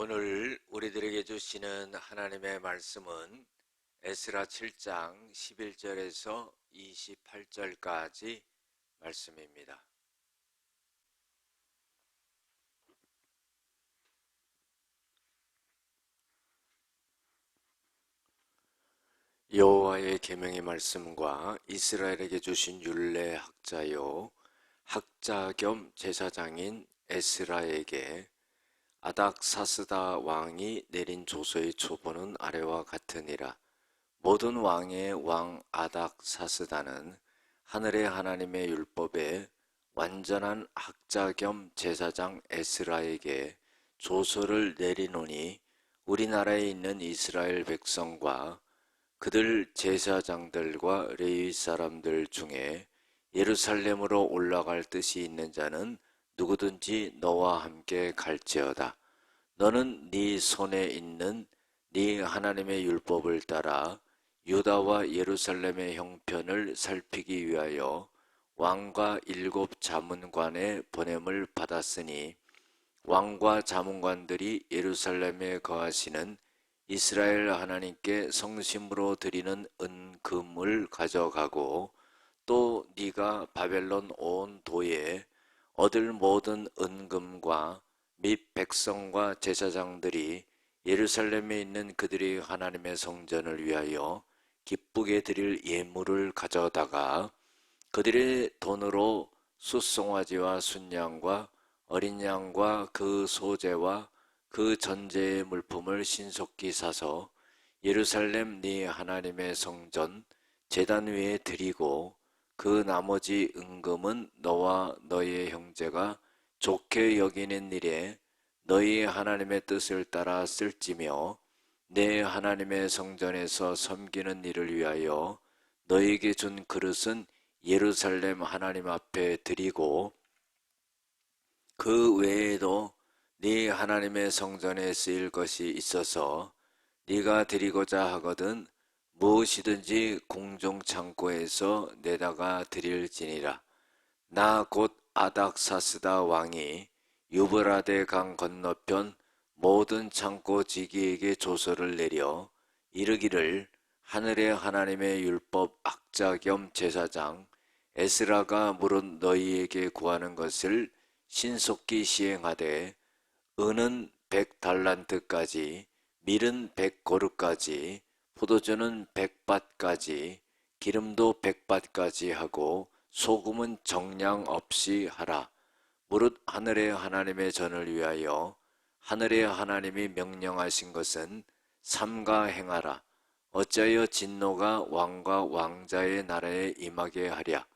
오늘 우리들에게 주시는 하나님의 말씀은 에스라 7장 11절에서 28절까지 말씀입니다. 여호와의 계명의 말씀과 이스라엘에게 주신 율례 학자요 학자 겸 제사장인 에스라에게 아닥사스다 왕이 내린 조서의 초본은 아래와 같으니라. 모든 왕의 왕 아닥사스다는 하늘의 하나님의 율법에 완전한 학자 겸 제사장 에스라에게 조서를 내리노니 우리나라에 있는 이스라엘 백성과 그들 제사장들과 레위 사람들 중에 예루살렘으로 올라갈 뜻이 있는 자는 누구든지 너와 함께 갈지어다. 너는 네 손에 있는 네 하나님의 율법을 따라 유다와 예루살렘의 형편을 살피기 위하여 왕과 7 자문관의 보냄을 받았으니 왕과 자문관들이 예루살렘에 거하시는 이스라엘 하나님께 성심으로 드리는 은금을 가져가고 또 네가 바벨론 온 도에 얻을 모든 은금과 및 백성과 제사장들이 예루살렘에 있는 그들이 하나님의 성전을 위하여 기쁘게 드릴 예물을 가져다가 그들의 돈으로 숫송아지와 순양과 어린 양과 그 소재와 그 전제의 물품을 신속히 사서 예루살렘 네 하나님의 성전 제단 위에 드리고 그 나머지 은금은 너와 너의 형제가 좋게 여기는 일에 너희 하나님의 뜻을 따라 쓸지며 내 하나님의 성전에서 섬기는 일을 위하여 너희에게 준 그릇은 예루살렘 하나님 앞에 드리고 그 외에도 네 하나님의 성전에 쓰일 것이 있어서 네가 드리고자 하거든 무엇이든지 공중 창고에서 내다가 드릴지니라. 나 곧 아닥사스다 왕이 유브라데 강 건너편 모든 창고지기에게 조서를 내려 이르기를 하늘의 하나님의 율법 학자 겸 제사장 에스라가 물은 너희에게 구하는 것을 신속히 시행하되 은은 100달란트까지 밀은 100고르까지 포도주는 100밭까지 기름도 100밭까지 하고 소금은 정량 없이 하라. 무릇 하늘의 하나님의 전을 위하여 하늘의 하나님이 명령하신 것은 삼가 행하라. 어찌하여 진노가 왕과 왕자의 나라에 임하게 하랴.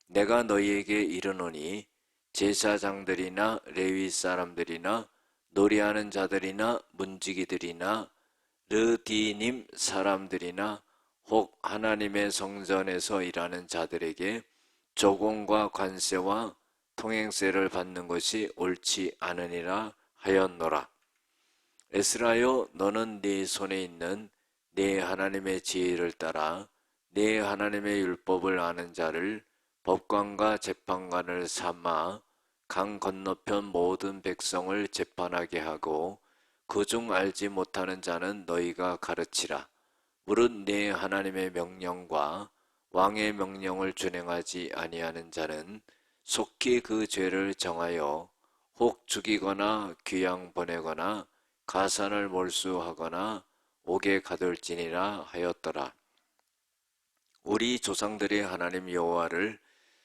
내가 너희에게 이르노니 제사장들이나 레위 사람들이나 노래하는 자들이나 문지기들이나 르디님 사람들이나 혹 하나님의 성전에서 일하는 자들에게 조공과 관세와 통행세를 받는 것이 옳지 않으니라 하였노라. 에스라여, 너는 네 손에 있는 네 하나님의 지혜를 따라 네 하나님의 율법을 아는 자를 법관과 재판관을 삼아 강 건너편 모든 백성을 재판하게 하고 그중 알지 못하는 자는 너희가 가르치라. 무릇 네 하나님의 명령과 왕의 명령을 준행하지 아니하는 자는 속히 그 죄를 정하여 혹 죽이거나 귀양 보내거나 가산을 몰수하거나 옥에 가둘지니라 하였더라. 우리 조상들의 하나님 여호와를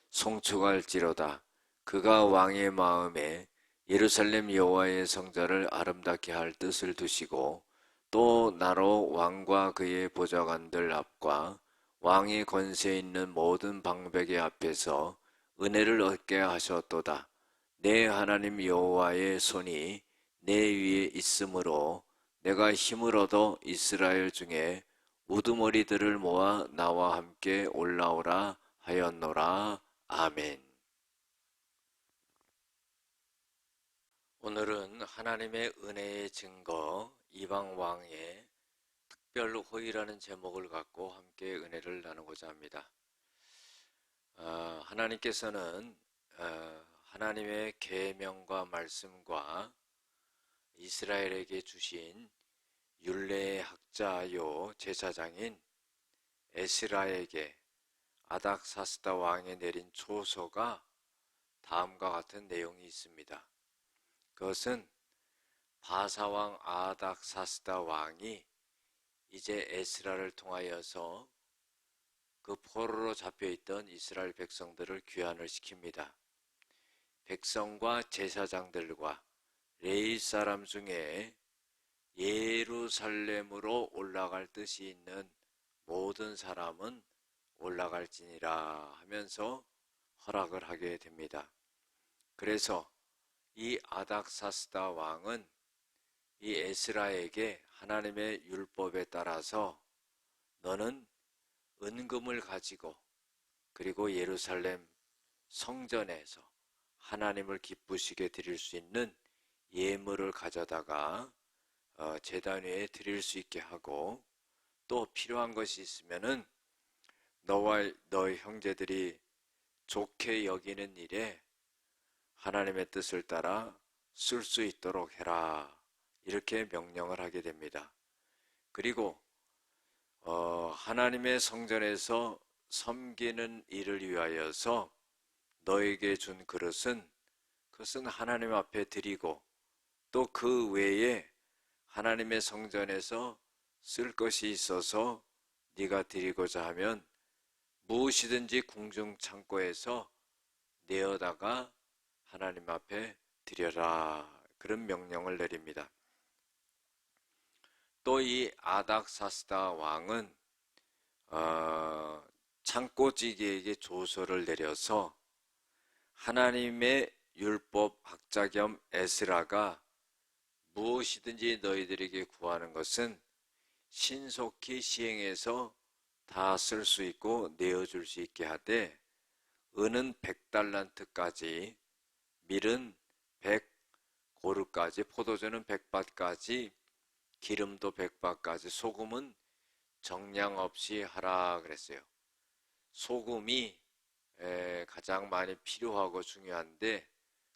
송축할지로다. 그가 왕의 마음에 예루살렘 여호와의 성전을 아름답게 할 뜻을 두시고 또 나로 왕과 그의 보좌관들 앞과 왕의 권세 있는 모든 방백의 앞에서 은혜를 얻게 하셨도다. 내 하나님 여호와의 손이 내 위에 있으므로 내가 힘을 얻어 이스라엘 중에 우두머리들을 모아 나와 함께 올라오라 하였노라. 아멘. 오늘은 하나님의 은혜의 증거 이방 왕의 특별 호의라는 제목을 갖고 함께 은혜를 나누고자 합니다. 하나님께서는 하나님의 계명과 말씀과 이스라엘에게 주신 율례의 학자요 제사장인 에스라에게 아닥사스다 왕이 내린 초서가 다음과 같은 내용이 있습니다. 그것은 바사왕 아닥사스다 왕이 이제 에스라를 통하여서 그 포로로 잡혀있던 이스라엘 백성들을 귀환을 시킵니다. 백성과 제사장들과 레위 사람 중에 예루살렘으로 올라갈 뜻이 있는 모든 사람은 올라갈지니라 하면서 허락을 하게 됩니다. 그래서 이 아닥사스다 왕은 이 에스라에게 하나님의 율법에 따라서 너는 은금을 가지고 그리고 예루살렘 성전에서 하나님을 기쁘시게 드릴 수 있는 예물을 가져다가 제단 위에 드릴 수 있게 하고, 또 필요한 것이 있으면은 너와 너의 형제들이 좋게 여기는 일에 하나님의 뜻을 따라 쓸 수 있도록 해라, 이렇게 명령을 하게 됩니다. 그리고 하나님의 성전에서 섬기는 일을 위하여서 너에게 준 그것은 하나님 앞에 드리고, 또 그 외에 하나님의 성전에서 쓸 것이 있어서 네가 드리고자 하면 무엇이든지 궁중 창고에서 내어다가 하나님 앞에 드려라, 그런 명령을 내립니다. 또 이 아닥사스다 왕은 창고지기에게 조서를 내려서 하나님의 율법 학자 겸 에스라가 무엇이든지 너희들에게 구하는 것은 신속히 시행해서 다 쓸 수 있고 내어줄 수 있게 하되, 은은 100달란트까지, 밀은 100고르까지, 포도주는 100밭까지, 기름도 100밭까지, 소금은 정량 없이 하라 그랬어요. 소금이 가장 많이 필요하고 중요한데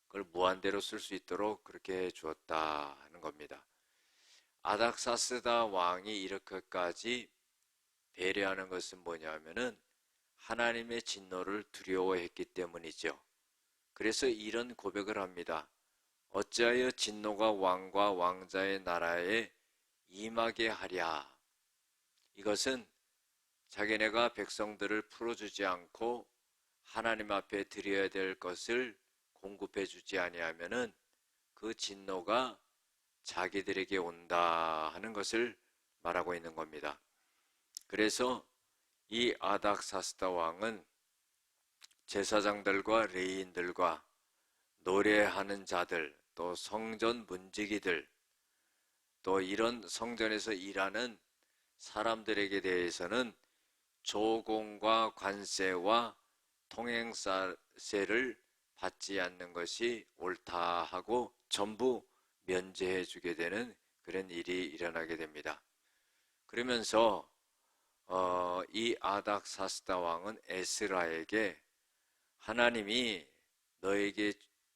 그걸 무한대로 쓸 수 있도록 그렇게 해 주었다 하는 겁니다. 아닥사스다 왕이 이렇게까지 배려하는 것은 뭐냐면은 하나님의 진노를 두려워했기 때문이죠. 그래서 이런 고백을 합니다. 어찌하여 진노가 왕과 왕자의 나라에 임하게 하랴. 이것은 자기네가 백성들을 풀어주지 않고 하나님 앞에 드려야 될 것을 공급해 주지 아니하면은 그 진노가 자기들에게 온다 하는 것을 말하고 있는 겁니다. 그래서 이 아닥사스다 왕은 제사장들과 레위인들과 노래하는 자들, 또 성전 문지기들, 또 이런 성전에서 일하는 사람들에게 대해서는 조공과 관세와 통행세를 받지 않는 것이 옳다 하고 전부 면제해 주게 되는 그런 일이 일어나게 됩니다. 그러면서 이 아닥사스다 왕은 에스라에게 하나님이 너에게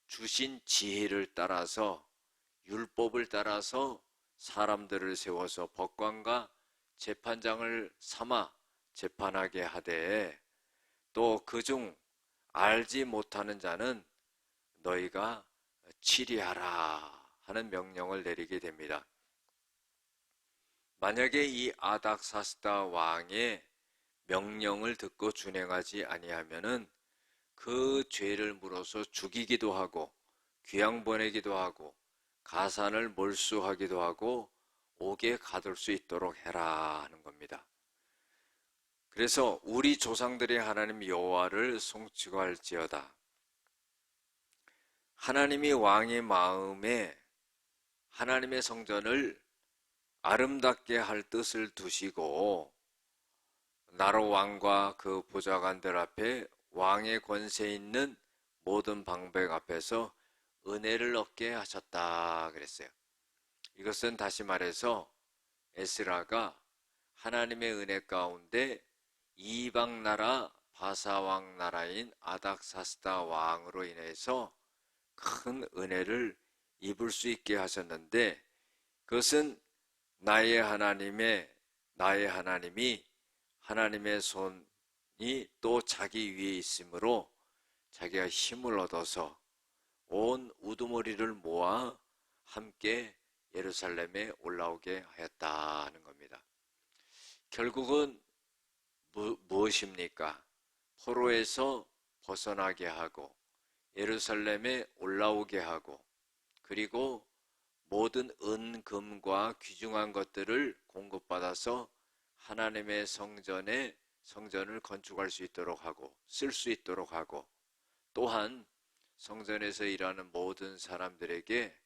주신 지혜를 따라서, 율법을 따라서 사람들을 세워서 법관과 재판장을 삼아 재판하게 하되, 또 그중 알지 못하는 자는 너희가 치리하라 하는 명령을 내리게 됩니다. 만약에 이 아닥사스다 왕의 명령을 듣고 준행하지 아니하면은 그 죄를 물어서 죽이기도 하고 귀양 보내기도 하고 가산을 몰수하기도 하고 옥에 가둘 수 있도록 해라 하는 겁니다. 그래서 우리 조상들의 하나님 여호와를 송치고 할지어다. 하나님이 왕의 마음에 하나님의 성전을 아름답게 할 뜻을 두시고 나로 왕과 그 보좌관들 앞에 왕의 권세 있는 모든 방백 앞에서 은혜를 얻게 하셨다 그랬어요. 이것은 다시 말해서 에스라가 하나님의 은혜 가운데 이방 나라 바사왕 나라인 아닥사스다 왕으로 인해서 큰 은혜를 입을 수 있게 하셨는데, 그것은 나의 하나님이 하나님의 손이 또 자기 위에 있으므로 자기가 힘을 얻어서 온 우두머리를 모아 함께 예루살렘에 올라오게 하였다는 겁니다. 결국은 무엇입니까? 포로에서 벗어나게 하고 예루살렘에 올라오게 하고, 그리고 모든 은, 금과 귀중한 것들을 공급받아서 하나님의 성전을 건축할 수 있도록 하고 쓸 수 있도록 하고, 또한 성전에서 일하는 모든 사람들에게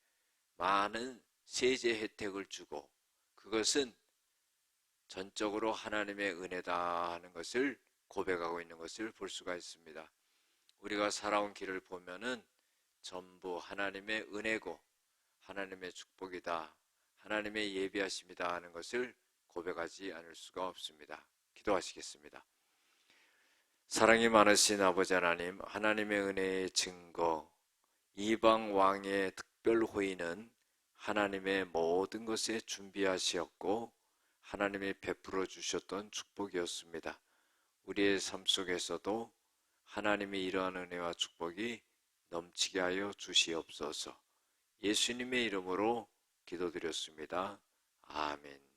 많은 세제 혜택을 주고, 그것은 전적으로 하나님의 은혜다 하는 것을 고백하고 있는 것을 볼 수가 있습니다. 우리가 살아온 길을 보면은 전부 하나님의 은혜고 하나님의 축복이다, 하나님의 예비하심이다 하는 것을 고백하지 않을 수가 없습니다. 기도하시겠습니다. 사랑이 많으신 아버지 하나님, 하나님의 은혜의 증거, 이방 왕의 특별 호의는 하나님의 모든 것에 준비하시었고 하나님이 베풀어 주셨던 축복이었습니다. 우리의 삶 속에서도 하나님의 이러한 은혜와 축복이 넘치게 하여 주시옵소서. 예수님의 이름으로 기도드렸습니다. 아멘.